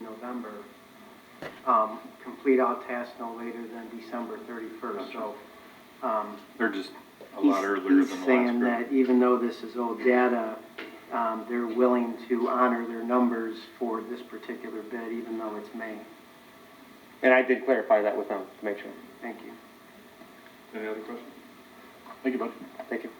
November, complete all tasks no later than December 31st. So They're just a lot earlier he's than the saying last group. that even though this is old data, they're willing to honor their numbers for this particular bid, even though it's May. And I did clarify that with them to make sure. Thank you. Any other questions? Thank you, bud. Thank you.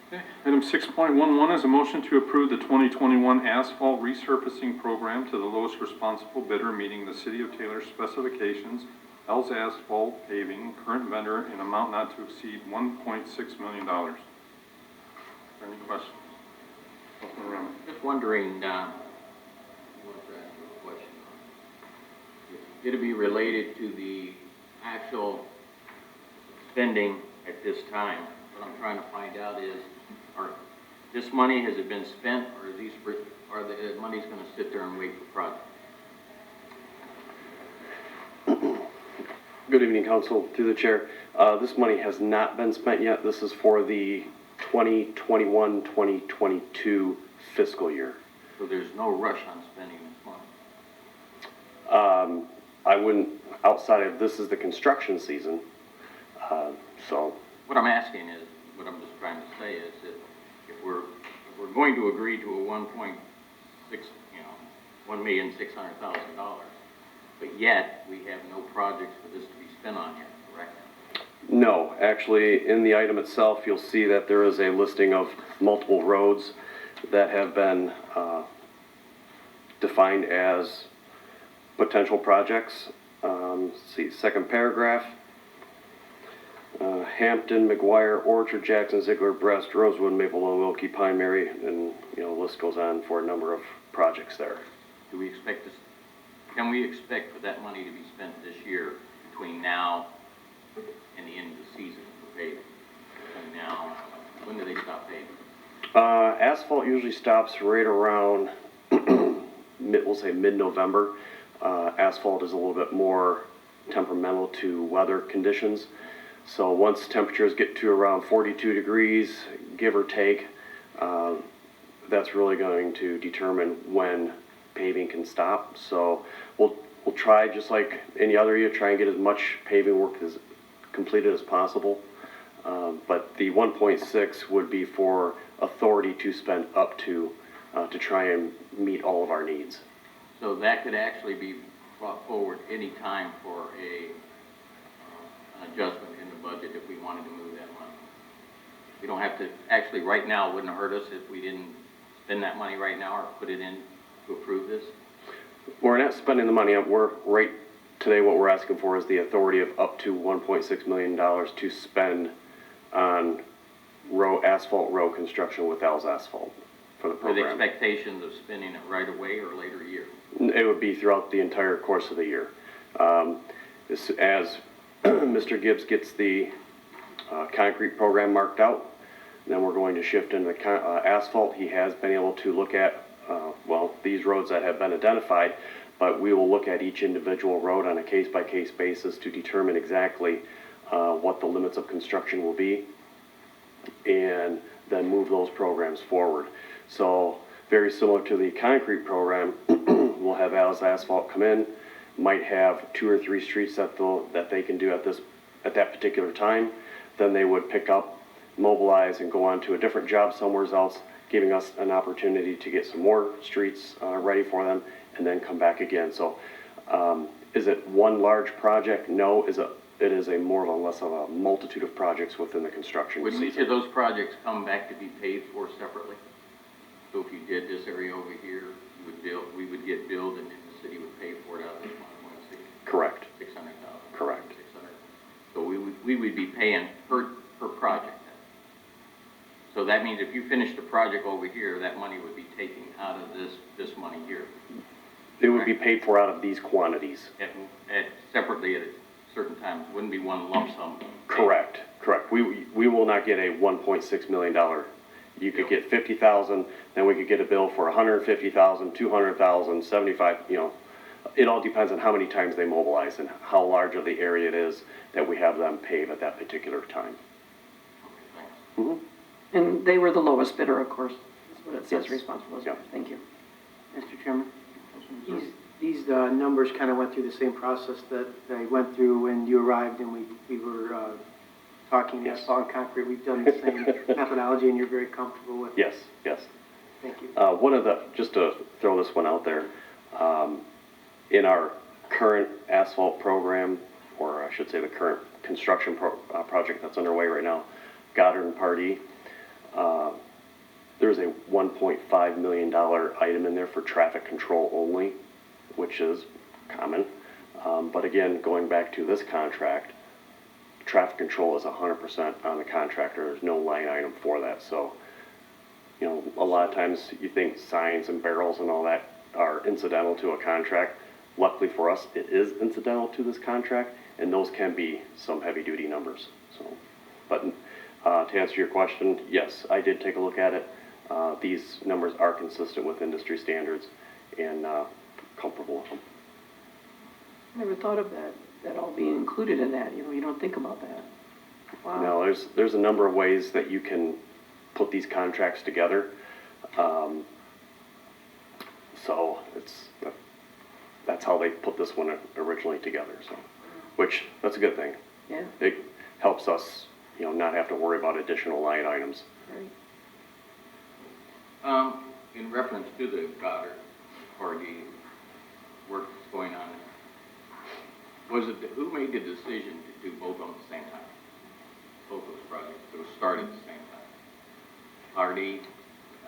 Okay. Item 6.11 is a motion to approve the 2021 asphalt resurfacing program to the lowest responsible bidder meeting the City of Taylor specifications, L's Asphalt Paving, current vendor, in amount not to exceed $1.6 million. Any questions? Councilman Remy. Just wondering, I want to ask you a question. It'll be related to the actual spending at this time. What I'm trying to find out is, this money, has it been spent, or are the money's going to sit there and wait for projects? Good evening, Council, through the chair. This money has not been spent yet. This is for the 2021-2022 fiscal year. So there's no rush on spending this money? I wouldn't, outside of this is the construction season, so. What I'm asking is, what I'm just trying to say is that if we're going to agree to a $1,600,000, but yet we have no projects for this to be spent on yet, correct? No, actually, in the item itself, you'll see that there is a listing of multiple roads that have been defined as potential projects. Let's see, second paragraph. Hampton, McGuire, Orchard, Jackson, Ziegler, Brest, Rosewood, Maple Low, Wilkie, Pine, Mary, and the list goes on for a number of projects there. Do we expect this, can we expect for that money to be spent this year between now and the end of the season for paving? Between now, when do they stop paving? Asphalt usually stops right around, we'll say mid-November. Asphalt is a little bit more temperamental to weather conditions. So once temperatures get to around 42 degrees, give or take, that's really going to determine when paving can stop. So we'll try, just like any other year, try and get as much paving work as completed as possible. But the 1.6 would be for authority to spend up to try and meet all of our needs. So that could actually be brought forward any time for an adjustment in the budget if we wanted to move that money. We don't have to, actually right now, it wouldn't hurt us if we didn't spend that money right now or put it in to approve this. We're not spending the money. We're right today, what we're asking for is the authority of up to $1.6 million to spend on asphalt road construction with Al's Asphalt for the With program. expectations of spending it right away or later year. It would be throughout the entire course of the year. As Mr. Gibbs gets the concrete program marked out, then we're going to shift into the asphalt. He has been able to look at, these roads that have been identified, but we will look at each individual road on a case-by-case basis to determine exactly what the limits of construction will be, and then move those programs forward. So very similar to the concrete program, we'll have Al's Asphalt come in, might have 2 or 3 streets that they can do at that particular time. Then they would pick up, mobilize, and go on to a different job somewhere else, giving us an opportunity to get some more streets ready for them, and then come back again. So is it one large project? No. It is a more or less of a multitude of projects within the construction Would season. each of those projects come back to be paid for separately? So if you did this area over here, we would get billed, and then the city would pay for it out of this 1.6. Correct. 600,000. Correct. 600. So we would be paying per project then. So that means if you finish the project over here, that money would be taken out of this money here. It would be paid for out of these quantities. Separately at certain times. It wouldn't be one lump sum. Correct. Correct. We will not get a $1.6 million. You could get 50,000, then we could get a bill for 150,000, 200,000, 75. It all depends on how many times they mobilize and how large of the area it is that we have them pave at that particular time. Thanks. And they were the lowest bidder, of course, is what it says Yes. responsible. Yeah. Thank you. Mr. Chairman? Councilman Missouri? These numbers kind of went through the same process that I went through when you arrived and we were talking Yes. asphalt and concrete. We've done the same methodology and you're very comfortable with it. Yes, yes. Thank you. Just to throw this one out there, in our current asphalt program, or I should say the current construction project that's underway right now, Goddard and Pardee, there's a $1.5 million item in there for traffic control only, which is common. But again, going back to this contract, traffic control is 100% on the contractor. There's no line item for that. So, you know, a lot of times you think signs and barrels and all that are incidental to a contract. Luckily for us, it is incidental to this contract, and those can be some heavy-duty numbers. So, but to answer your question, yes, I did take a look at it. These numbers are consistent with industry standards and comfortable with them. Never thought of that all being included in that, you don't think about that. Wow. No, there's a number of ways that you can put these contracts together. So that's how they put this one originally together, so, which, that's a good thing. Yeah, It helps us, not have to worry about additional line items. right. In reference to the Goddard Pardee work that's going on, who made the decision to do both at the same time? Both those projects, that was started at the same time? Pardee,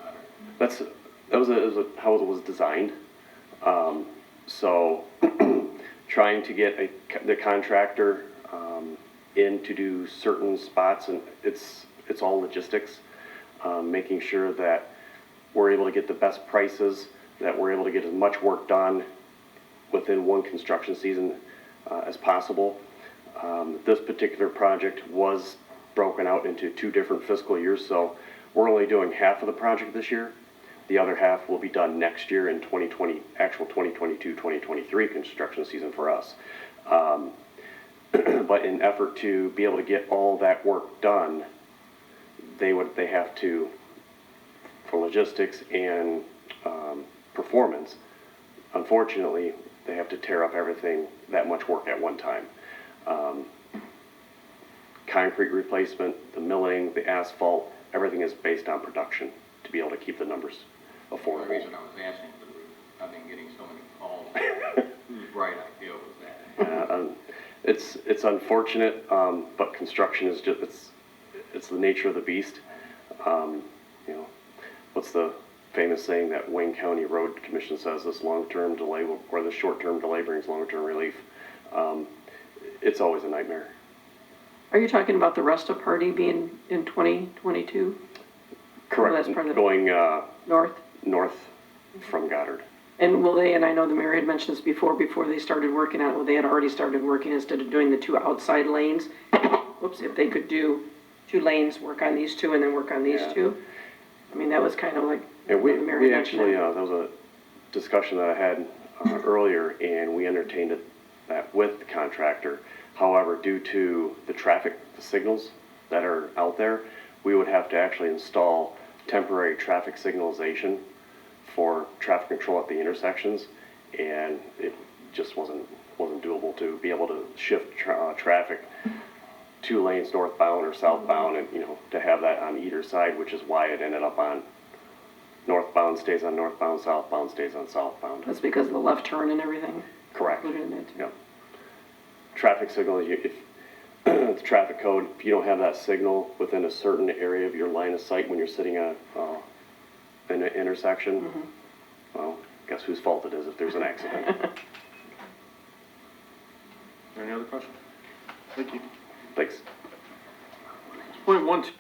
Goddard. That was how it was designed. So trying to get the contractor in to do certain spots, and it's all logistics, making sure that we're able to get the best prices, that we're able to get as much work done within one construction season as possible. This particular project was broken out into 2 different fiscal years, so we're only doing half of the project this year. The other half will be done next year in 2020, actual 2022, 2023 construction season for us. But in effort to be able to get all that work done, they have to, for logistics and performance, unfortunately, they have to tear up everything, that much work at one time. Concrete replacement, the milling, the asphalt, everything is based on production to be able to keep the numbers The affordable. reason I was asking, because I've been getting so many calls, whose bright idea was that? It's unfortunate, but construction is just, it's the nature of the beast. What's the famous saying that Wayne County Road Commission says, this long-term delay or the short-term delay brings long-term relief. It's always a nightmare. Are you talking about the rest of Pardee being in 2022? Correct, that's part of the- going North? north from Goddard. And will they, and I know the mayor had mentioned this before they started working on it, well, they had already started working instead of doing the 2 outside lanes. Whoops, if they could do 2 lanes, work on these 2 and then work on these Yeah. 2. I mean, that was kind of like, And the mayor we had mentioned actually, it. that was a discussion that I had earlier, and we entertained that with the contractor. However, due to the signals that are out there, we would have to actually install temporary traffic signalization for traffic control at the intersections, and it just wasn't doable to be able to shift traffic 2 lanes northbound or southbound, and to have that on either side, which is why it ended up on northbound stays on northbound, southbound stays on southbound. That's because of the left turn and everything Correct. included in it. Yep. Traffic signal, if the traffic code, if you don't have that signal within a certain area of your line of sight when you're sitting at an intersection, well, guess whose fault it is if there's an accident. Any other questions? Thank you. Thanks. 6.12.